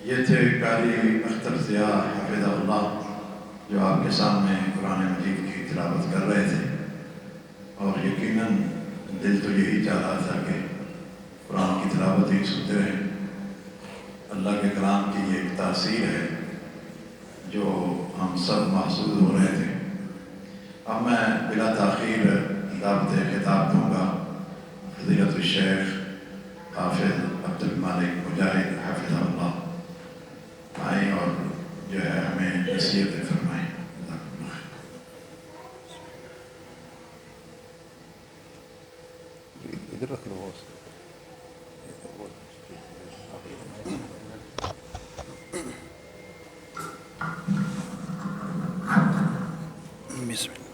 یہ تھے قاری اختر ضیاء حفظہ اللہ، جو آپ کے سامنے قرآن مجید کی تلاوت کر رہے تھے، اور یقیناً دل تو یہی چاہ رہا تھا کہ قرآن کی تلاوت ہی سنتے رہیں۔ اللہ کے کلام کی یہ ایک تاثیر ہے جو ہم سب محسوس ہو رہے تھے۔ اب میں بلا تاخیر دعوت خطاب دوں گا فضیلت الشیخ حافظ عبد المالک مجاہد حفظہ اللہ، آئیں اور جو ہے ہمیں نصیحتیں فرمائیں۔ ادھر رکھ لو۔ بسم اللہ۔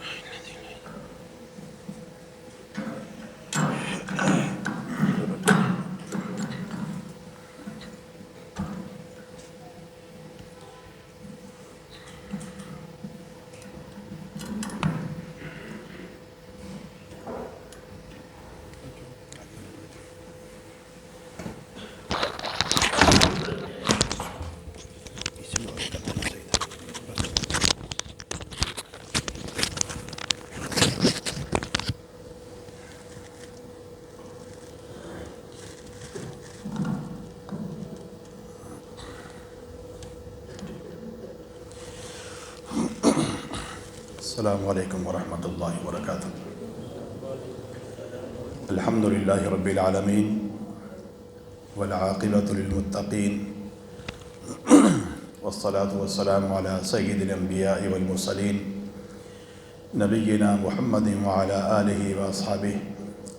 السلام علیکم ورحمۃ اللہ وبرکاتہ۔ الحمد للہ رب العالمین والعاقبۃ للمتقین والصلاة والسلام علی سید الانبیاء والمرسلین نبینا محمد وعلی آلہ واصحابہ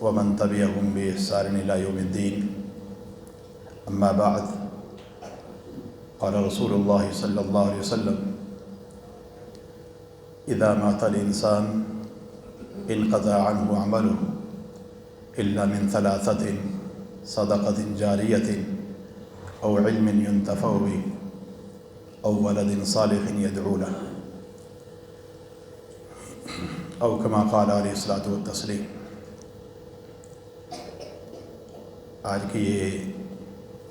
ومن تبعہم بإحسان الی یوم الدین، اما بعد، قال رسول اللہ صلی اللہ علیہ وسلم: اذا مات الانسان انقطع عنه عمله الا من ثلاثة: صدقة جاریة او علم ينتفع به او ولد صالح يدعو له، او كما قال علیہ الصلاۃ والتسلیم۔ آج کی یہ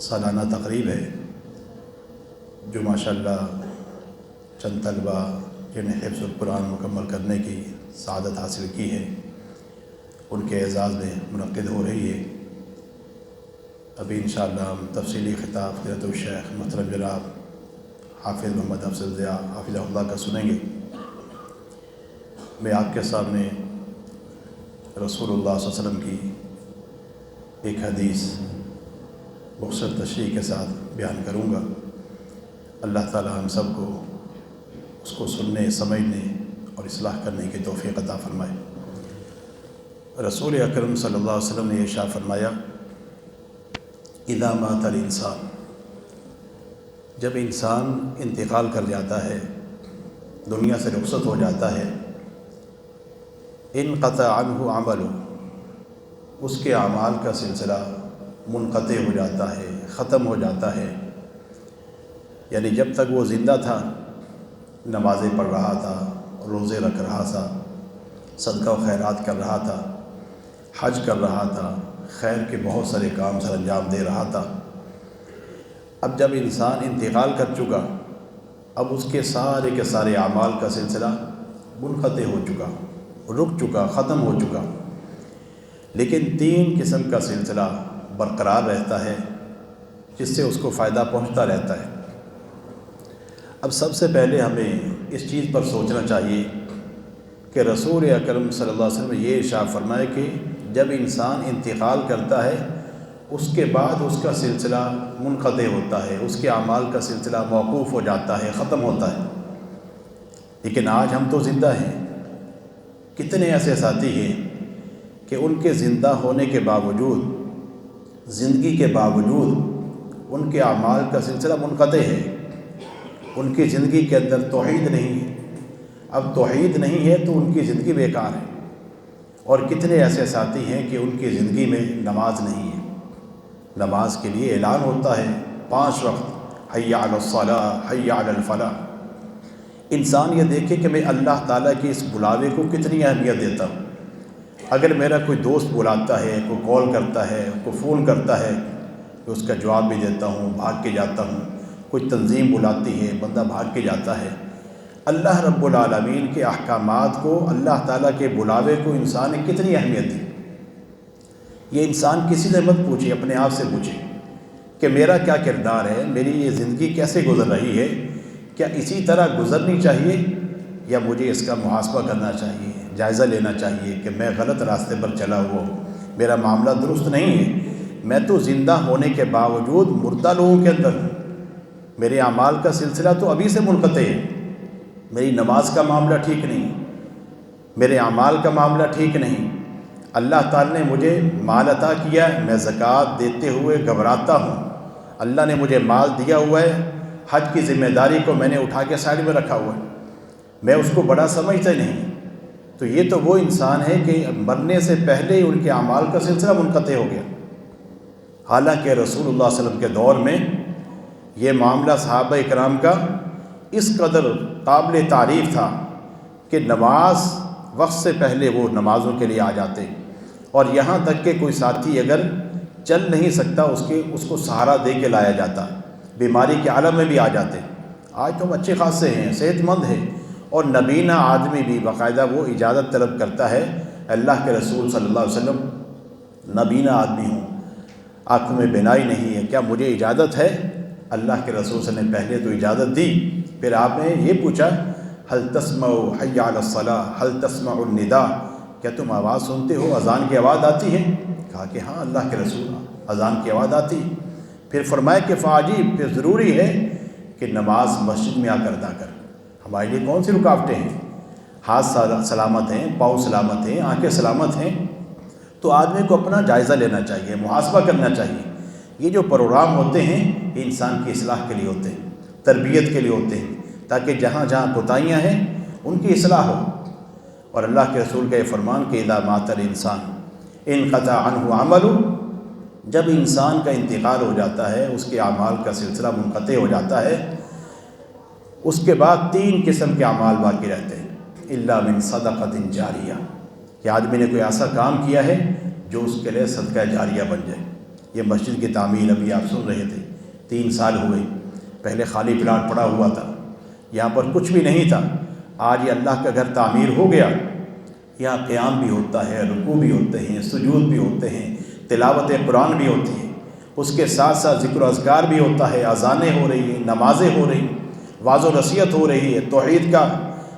سالانہ تقریب ہے جو ماشاءاللہ چند طلبہ جنہیں حفظ القرآن مکمل کرنے کی سعادت حاصل کی ہے، ان کے اعزاز میں منعقد ہو رہی ہے۔ ابھی انشاءاللہ ہم تفصیلی خطاب حضرت الشیخ محترم جناب حافظ محمد افضل ضیاء حافظہ اللہ کا سنیں گے۔ میں آپ کے سامنے رسول اللہ صلی اللہ علیہ وسلم کی ایک حدیث مختصر تشریح کے ساتھ بیان کروں گا۔ اللہ تعالی ہم سب کو اس کو سننے، سمجھنے اور اصلاح کرنے کی توفیق عطا فرمائے۔ رسول اکرم صلی اللہ علیہ وسلم نے ارشاد فرمایا: اذا مات الانسان، جب انسان انتقال کر جاتا ہے، دنیا سے رخصت ہو جاتا ہے، انقطع عنہ عملہ، اس کے اعمال کا سلسلہ منقطع ہو جاتا ہے، ختم ہو جاتا ہے۔ یعنی جب تک وہ زندہ تھا، نمازیں پڑھ رہا تھا، روزے رکھ رہا تھا، صدقہ و خیرات کر رہا تھا، حج کر رہا تھا، خیر کے بہت سارے کام سر انجام دے رہا تھا۔ اب جب انسان انتقال کر چکا، اب اس کے سارے اعمال کا سلسلہ منقطع ہو چکا، رک چکا، ختم ہو چکا۔ لیکن 3 قسم کا سلسلہ برقرار رہتا ہے جس سے اس کو فائدہ پہنچتا رہتا ہے۔ اب سب سے پہلے ہمیں اس چیز پر سوچنا چاہیے کہ رسول اکرم صلی اللہ علیہ وسلم نے یہ ارشاد فرمایا کہ جب انسان انتقال کرتا ہے، اس کے بعد اس کا سلسلہ منقطع ہوتا ہے، اس کے اعمال کا سلسلہ موقوف ہو جاتا ہے، ختم ہوتا ہے۔ لیکن آج ہم تو زندہ ہیں، کتنے ایسے ساتھی ہیں کہ ان کے زندہ ہونے کے باوجود، زندگی کے باوجود، ان کے اعمال کا سلسلہ منقطع ہے، ان کی زندگی کے اندر توحید نہیں ہے۔ اب توحید نہیں ہے تو ان کی زندگی بیکار ہے۔ اور کتنے ایسے ساتھی ہیں کہ ان کی زندگی میں نماز نہیں ہے، نماز کے لیے اعلان ہوتا ہے 5 وقت، حی علی الصلاۃ، حی علی الفلاح۔ انسان یہ دیکھے کہ میں اللہ تعالیٰ کی اس بلاوے کو کتنی اہمیت دیتا ہوں۔ اگر میرا کوئی دوست بلاتا ہے، کوئی کال کرتا ہے، کوئی فون کرتا ہے، تو اس کا جواب بھی دیتا ہوں، بھاگ کے جاتا ہوں۔ کوئی تنظیم بلاتی ہے، بندہ بھاگ کے جاتا ہے۔ اللہ رب العالمین کے احکامات کو، اللہ تعالیٰ کے بلاوے کو انسان نے کتنی اہمیت دی۔ یہ انسان کسی سے مت پوچھے، اپنے آپ سے پوچھے کہ میرا کیا کردار ہے، میری یہ زندگی کیسے گزر رہی ہے، کیا اسی طرح گزرنی چاہیے یا مجھے اس کا محاسبہ کرنا چاہیے، جائزہ لینا چاہیے کہ میں غلط راستے پر چلا ہوا ہوں، میرا معاملہ درست نہیں ہے، میں تو زندہ ہونے کے باوجود مردہ لوگوں کے اندر ہوں، میرے اعمال کا سلسلہ تو ابھی سے منقطع ہے، میری نماز کا معاملہ ٹھیک نہیں، میرے اعمال کا معاملہ ٹھیک نہیں، اللہ تعالیٰ نے مجھے مال عطا کیا ہے، میں زکوٰۃ دیتے ہوئے گھبراتا ہوں، اللہ نے مجھے مال دیا ہوا ہے، حج کی ذمہ داری کو میں نے اٹھا کے سائڈ میں رکھا ہوا ہے، میں اس کو بڑا سمجھتا نہیں۔ تو یہ تو وہ انسان ہے کہ مرنے سے پہلے ان کے اعمال کا سلسلہ منقطع ہو گیا۔ حالانکہ رسول اللہ صلی اللہ علیہ وسلم کے دور میں یہ معاملہ صحابہ اکرام کا اس قدر قابل تعریف تھا کہ نماز وقت سے پہلے وہ نمازوں کے لیے آ جاتے، اور یہاں تک کہ کوئی ساتھی اگر چل نہیں سکتا اس کو سہارا دے کے لایا جاتا، بیماری کے عالم میں بھی آ جاتے۔ آج تو ہم اچھے خاصے ہیں، صحت مند ہیں، اور نبینہ آدمی بھی باقاعدہ وہ اجازت طلب کرتا ہے، اللہ کے رسول صلی اللہ علیہ وسلم نبینہ آدمی ہوں، آنکھوں میں بینائی نہیں ہے، کیا مجھے اجازت ہے؟ اللہ کے رسول صلی اللہ علیہ وسلم نے پہلے تو اجازت دی، پھر آپ نے یہ پوچھا هل تسمع حی علی الصلاۃ هل تسمع النداء، کیا تم آواز سنتے ہو، اذان کی آواز آتی ہے؟ کہا کہ ہاں اللہ کے رسول، اذان کی آواز آتی۔ پھر فرمایا کہ فعجیب، پھر ضروری ہے کہ نماز مسجد میں آ کر ادا کر۔ ہمارے لیے کون سی رکاوٹیں ہیں؟ ہاتھ سلامت ہیں، پاؤں سلامت ہیں، آنکھیں سلامت ہیں، تو آدمی کو اپنا جائزہ لینا چاہیے، محاسبہ کرنا چاہیے۔ یہ جو پروگرام ہوتے ہیں یہ انسان کی اصلاح کے لیے ہوتے ہیں، تربیت کے لیے ہوتے ہیں، تاکہ جہاں جہاں کوتاہیاں ہیں ان کی اصلاح ہو۔ اور اللہ کے رسول کا یہ فرمان کہ اذا مات الانسان انقطع عنہ عمل، جب انسان کا انتقال ہو جاتا ہے، اس کے اعمال کا سلسلہ منقطع ہو جاتا ہے، اس کے بعد 3 قسم کے اعمال باقی رہتے ہیں، الا من صدقۃ جاریہ، کہ آدمی نے کوئی ایسا کام کیا ہے جو اس کے لیے صدقہ جاریہ بن جائے۔ یہ مسجد کی تعمیر ابھی آپ سن رہے تھے، 3 سال ہوئے، پہلے خالی پلاٹ پڑا ہوا تھا، یہاں پر کچھ بھی نہیں تھا، آج یہ اللہ کا گھر تعمیر ہو گیا، یہاں قیام بھی ہوتا ہے، رکوع بھی ہوتے ہیں، سجود بھی ہوتے ہیں، تلاوت قرآن بھی ہوتی ہے، اس کے ساتھ ساتھ ذکر و اذکار بھی ہوتا ہے، اذانیں ہو رہی ہیں، نمازیں ہو رہی ہیں، واعظ و نصیحت ہو رہی ہے،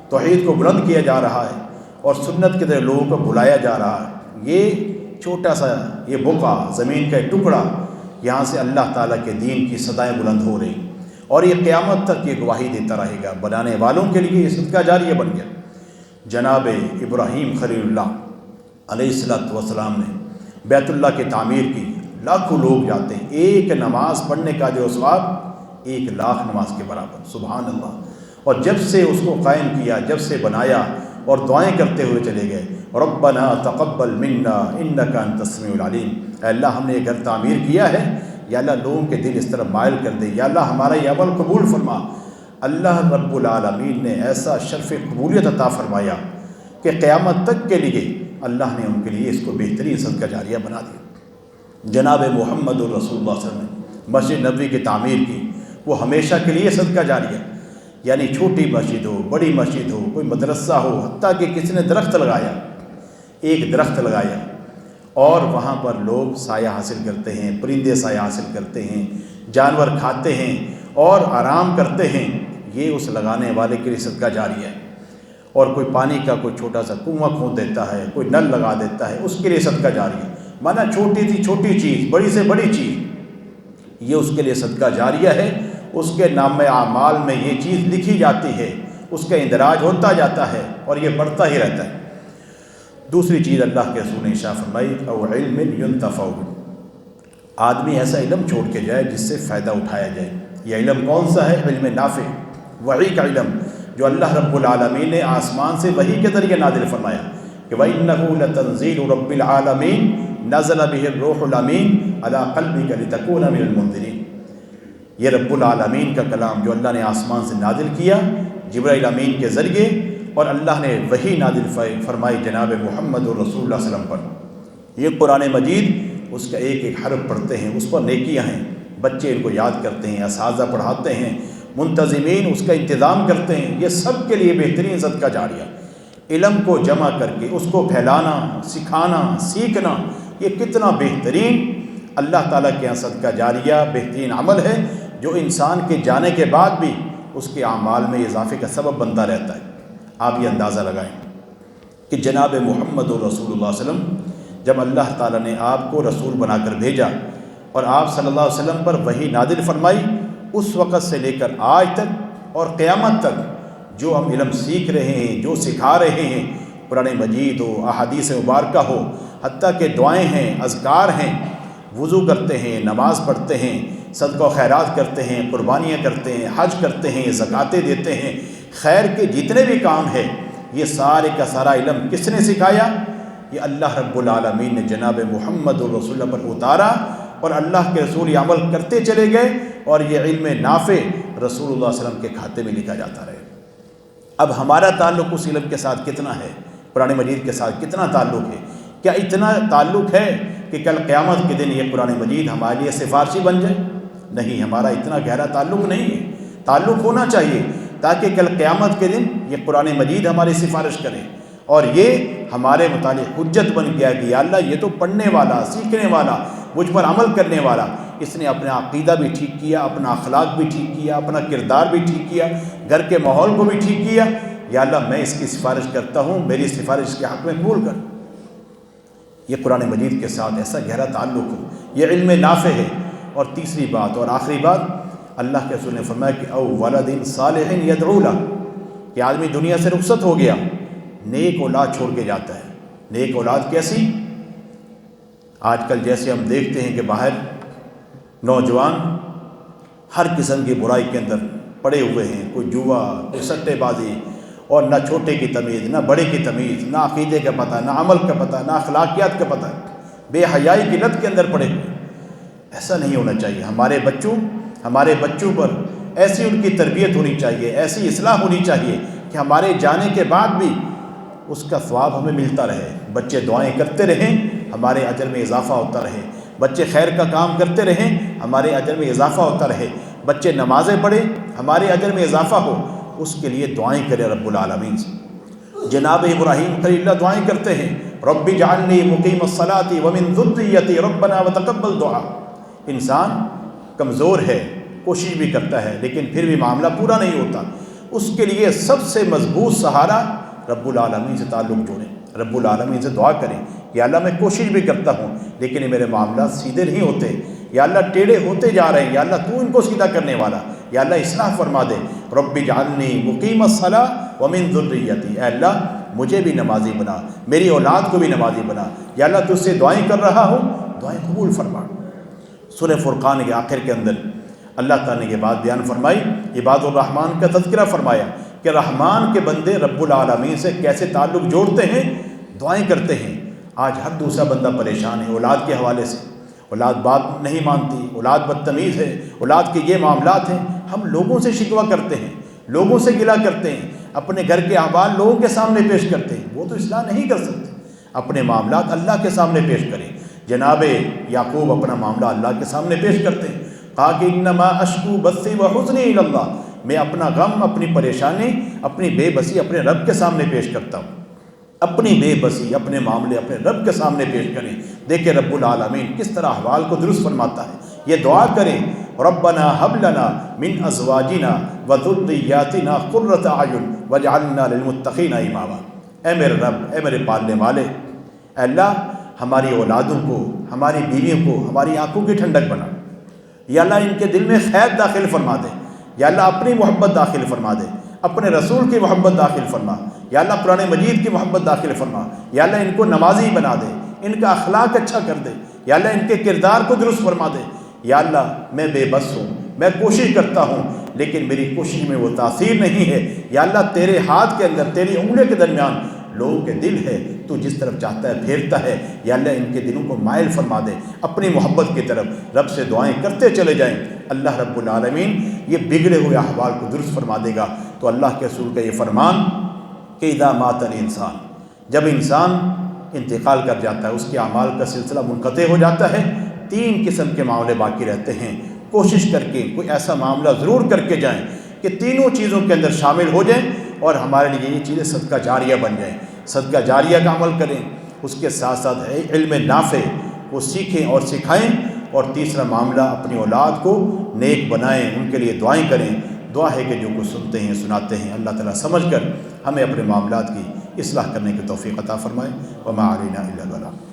توحید کو بلند کیا جا رہا ہے، اور سنت کے طرح لوگوں کو بلایا جا رہا ہے۔ یہ چھوٹا سا یہ بقعہ، زمین کا ایک ٹکڑا، یہاں سے اللہ تعالیٰ کے دین کی صدائیں بلند ہو رہی، اور یہ قیامت تک یہ گواہی دیتا رہے گا، بنانے والوں کے لیے یہ صدقہ جاریہ بن گیا۔ جناب ابراہیم خلیل اللہ علیہ السلام نے بیت اللہ کی تعمیر کی، لاکھوں لوگ جاتے ہیں، ایک نماز پڑھنے کا جو ثواب 1,00,000 نماز کے برابر، سبحان اللہ۔ اور جب سے اس کو قائم کیا، جب سے بنایا، اور دعائیں کرتے ہوئے چلے گئے، ربنا تقبل منا انک انت السمیع العلیم، اے اللہ ہم نے یہ گھر تعمیر کیا ہے، یا اللہ لوگوں کے دل اس طرح مائل کر دے، یا اللہ ہمارا یہ عمل قبول فرما۔ اللہ رب العالمین نے ایسا شرف قبولیت عطا فرمایا کہ قیامت تک کے لیے اللہ نے ان کے لیے اس کو بہترین صدقہ جاریہ بنا دیا۔ جناب محمد الرسول اللہ صلی اللہ علیہ وسلم نے مسجد نبوی کی تعمیر کی، وہ ہمیشہ کے لیے صدقہ جاریہ، یعنی چھوٹی مسجد ہو، بڑی مسجد ہو، کوئی مدرسہ ہو، حتیٰ کہ کسی نے درخت لگایا، ایک درخت لگایا، اور وہاں پر لوگ سایہ حاصل کرتے ہیں، پرندے سایہ حاصل کرتے ہیں، جانور کھاتے ہیں اور آرام کرتے ہیں، یہ اس لگانے والے کے لیے صدقہ جاریہ ہے۔ اور کوئی پانی کا کوئی چھوٹا سا کنواں کھود دیتا ہے، کوئی نل لگا دیتا ہے، اس کے لیے صدقہ جاریہ ہے۔ مانا چھوٹی سی چھوٹی چیز، بڑی سے بڑی چیز، یہ اس کے لیے صدقہ جاریہ ہے، اس کے نام اعمال میں یہ چیز لکھی جاتی ہے، اس کا اندراج ہوتا جاتا ہے اور یہ بڑھتا ہی رہتا ہے۔ دوسری چیز اللہ کے رسول نے ارشاد فرمائی، او علم ينتفع بہ، آدمی ایسا علم چھوڑ کے جائے جس سے فائدہ اٹھایا جائے۔ یہ علم کون سا ہے؟ علم نافع، وحی کا علم، جو اللہ رب العالمین نے آسمان سے وحی کے ذریعے نازل فرمایا کہ وَإِنَّهُ لَتَنزِيلُ رَبِّ الْعَالَمِينَ نَزَلَ بِهِ الرُّوحُ الْأَمِينُ عَلَىٰ قَلْبِكَ لِتَكُونَ مِنَ الْمُنذِرِينَ، یہ رب العالمین کا کلام جو اللہ نے آسمان سے نازل کیا جبرائیل امین کے ذریعے، اور اللہ نے وحی نازل فرمائی جناب محمد الرسول اللہ صلی اللہ علیہ وسلم پر۔ یہ قرآن مجید، اس کا ایک ایک حرف پڑھتے ہیں، اس پر نیکیاں ہیں، بچے ان کو یاد کرتے ہیں، اساتذہ پڑھاتے ہیں، منتظمین اس کا انتظام کرتے ہیں، یہ سب کے لیے بہترین صدقہ جاریہ۔ علم کو جمع کر کے اس کو پھیلانا، سکھانا، سیکھنا، یہ کتنا بہترین اللہ تعالیٰ کے یہاں صدقہ جاریہ بہترین عمل ہے، جو انسان کے جانے کے بعد بھی اس کے اعمال میں اضافے کا سبب بنتا رہتا ہے۔ آپ یہ اندازہ لگائیں کہ جناب محمد رسول اللہ صلی اللہ علیہ وسلم جب اللہ تعالیٰ نے آپ کو رسول بنا کر بھیجا اور آپ صلی اللہ علیہ وسلم پر وحی نازل فرمائی، اس وقت سے لے کر آج تک اور قیامت تک جو ہم علم سیکھ رہے ہیں، جو سکھا رہے ہیں، قرآن مجید ہو، احادیث مبارکہ ہو، حتیٰ کہ دعائیں ہیں، اذکار ہیں، وضو کرتے ہیں، نماز پڑھتے ہیں، صدقہ و خیرات کرتے ہیں، قربانیاں کرتے ہیں، حج کرتے ہیں، زکاتیں دیتے ہیں، خیر کے جتنے بھی کام ہیں، یہ سارے کا سارا علم کس نے سکھایا؟ یہ اللہ رب العالمین نے جناب محمد رسول اللہ پر اتارا، اور اللہ کے رسول یہ عمل کرتے چلے گئے، اور یہ علم نافع رسول اللہ صلی اللہ علیہ وسلم کے کھاتے میں لکھا جاتا رہے۔ اب ہمارا تعلق اس علم کے ساتھ کتنا ہے؟ قرآن مجید کے ساتھ کتنا تعلق ہے؟ کیا اتنا تعلق ہے کہ کل قیامت کے دن یہ قرآن مجید ہمارے لیے سفارشی بن جائے؟ نہیں، ہمارا اتنا گہرا تعلق نہیں ہے۔ تعلق ہونا چاہیے تاکہ کل قیامت کے دن یہ قرآن مجید ہماری سفارش کرے، اور یہ ہمارے متعلق حجت بن گیا کہ یا اللہ یہ تو پڑھنے والا، سیکھنے والا، مجھ پر عمل کرنے والا، اس نے اپنا عقیدہ بھی ٹھیک کیا، اپنا اخلاق بھی ٹھیک کیا، اپنا کردار بھی ٹھیک کیا، گھر کے ماحول کو بھی ٹھیک کیا، یا اللہ میں اس کی سفارش کرتا ہوں، میری سفارش کے حق میں قبول کر۔ یہ قرآن مجید کے ساتھ ایسا گہرا تعلق ہو، یہ علم نافع ہے۔ اور تیسری بات اور آخری بات، اللہ کے رسول نے فرمایا کہ او ولد صالح یدعو لہ، کہ آدمی دنیا سے رخصت ہو گیا، نیک اولاد چھوڑ کے جاتا ہے۔ نیک اولاد کیسی؟ آج کل جیسے ہم دیکھتے ہیں کہ باہر نوجوان ہر قسم کی برائی کے اندر پڑے ہوئے ہیں، کوئی جوا، کوئی سٹے بازی، اور نہ چھوٹے کی تمیز، نہ بڑے کی تمیز، نہ عقیدے کا پتہ، نہ عمل کا پتہ، نہ اخلاقیات کا پتہ، بے حیائی کی لت کے اندر پڑے ہوئے۔ ایسا نہیں ہونا چاہیے۔ ہمارے بچوں پر ایسی ان کی تربیت ہونی چاہیے، ایسی اصلاح ہونی چاہیے کہ ہمارے جانے کے بعد بھی اس کا ثواب ہمیں ملتا رہے۔ بچے دعائیں کرتے رہیں، ہمارے اجر میں اضافہ ہوتا رہے۔ بچے خیر کا کام کرتے رہیں، ہمارے اجر میں اضافہ ہوتا رہے۔ بچے نمازیں پڑھیں، ہمارے اجر میں اضافہ ہو۔ اس کے لیے دعائیں کرے رب العالمین سے۔ جناب ابراہیم خلیل اللہ دعائیں کرتے ہیں، رب اجعلنی مقیم الصلاۃ ومن ذریتی ربنا وتقبل دعا۔ انسان کمزور ہے، کوشش بھی کرتا ہے، لیکن پھر بھی معاملہ پورا نہیں ہوتا۔ اس کے لیے سب سے مضبوط سہارا رب العالمین سے تعلق جوڑیں، رب العالمین سے دعا کریں کہ اللہ میں کوشش بھی کرتا ہوں لیکن یہ میرے معاملات سیدھے نہیں ہوتے، یا اللہ ٹیڑھے ہوتے جا رہے ہیں، یا اللہ تو ان کو سیدھا کرنے والا، یا اللہ اصلاح فرما دے۔ رب اجعلنی مقیم الصلاۃ ومن ذریتی، اے اللہ مجھے بھی نمازی بنا، میری اولاد کو بھی نمازی بنا، یا اللہ تجھ سے دعائیں کر رہا ہوں، دعائیں قبول فرما۔ سورہ فرقان کے آخر کے اندر اللہ تعالیٰ نے یہ بات بیان فرمائی، عباد الرحمن کا تذکرہ فرمایا کہ رحمان کے بندے رب العالمین سے کیسے تعلق جوڑتے ہیں، دعائیں کرتے ہیں۔ آج ہر دوسرا بندہ پریشان ہے اولاد کے حوالے سے، اولاد بات نہیں مانتی، اولاد بدتمیز ہے، اولاد کے یہ معاملات ہیں۔ ہم لوگوں سے شکوہ کرتے ہیں، لوگوں سے گلہ کرتے ہیں، اپنے گھر کے احوال لوگوں کے سامنے پیش کرتے ہیں۔ وہ تو اصلاح نہیں کر سکتے، اپنے معاملات اللہ کے سامنے پیش کریں۔ جناب یعقوب اپنا معاملہ اللہ کے سامنے پیش کرتے ہیں، کہا کہ انما اشکو بثی وحزنی الی اللہ، میں اپنا غم، اپنی پریشانی، اپنی بے بسی اپنے رب کے سامنے پیش کرتا ہوں۔ اپنی بے بسی، اپنے معاملے اپنے رب کے سامنے پیش کریں۔ دیکھیں رب العالمین کس طرح احوال کو درست فرماتا ہے۔ یہ دعا کریں، ربنا هب لنا من ازواجنا وذریاتنا قرۃ اعین واجعلنا للمتقین اماما۔ اے میرے رب، اے میرے پالنے والے، اے اللہ ہماری اولادوں کو، ہماری بیویوں کو ہماری آنکھوں کی ٹھنڈک بنا، یا اللہ ان کے دل میں خیر داخل فرما دے، یا اللہ اپنی محبت داخل فرما دے، اپنے رسول کی محبت داخل فرما، یا اللہ قرآن مجید کی محبت داخل فرما، یا اللہ ان کو نمازی بنا دے، ان کا اخلاق اچھا کر دے، یا اللہ ان کے کردار کو درست فرما دے۔ یا اللہ میں بے بس ہوں، میں کوشش کرتا ہوں لیکن میری کوشش میں وہ تاثیر نہیں ہے، یا اللہ تیرے ہاتھ کے اندر، تیری انگلیوں کے درمیان لوگوں کے دل ہے، تو جس طرف چاہتا ہے پھیرتا ہے، یا اللہ ان کے دلوں کو مائل فرما دے اپنی محبت کی طرف۔ رب سے دعائیں کرتے چلے جائیں، اللہ رب العالمین یہ بگڑے ہوئے احوال کو درست فرما دے گا۔ تو اللہ کے رسول کا یہ فرمان کہ اذا مات الانسان، جب انسان انتقال کر جاتا ہے، اس کے اعمال کا سلسلہ منقطع ہو جاتا ہے، تین قسم کے معاملے باقی رہتے ہیں۔ کوشش کر کے کوئی ایسا معاملہ ضرور کر کے جائیں کہ تینوں چیزوں کے اندر شامل ہو جائیں اور ہمارے لیے یہ چیزیں صدقہ جاریہ بن جائیں. صدقہ جاریہ کا عمل کریں، اس کے ساتھ ساتھ علم نافع وہ سیکھیں اور سکھائیں، اور تیسرا معاملہ اپنی اولاد کو نیک بنائیں، ان کے لیے دعائیں کریں. دعا ہے کہ جو کچھ سنتے ہیں سناتے ہیں اللہ تعالیٰ سمجھ کر ہمیں اپنے معاملات کی اصلاح کرنے کی توفیق عطا فرمائے. وما علینا الا البلاغ.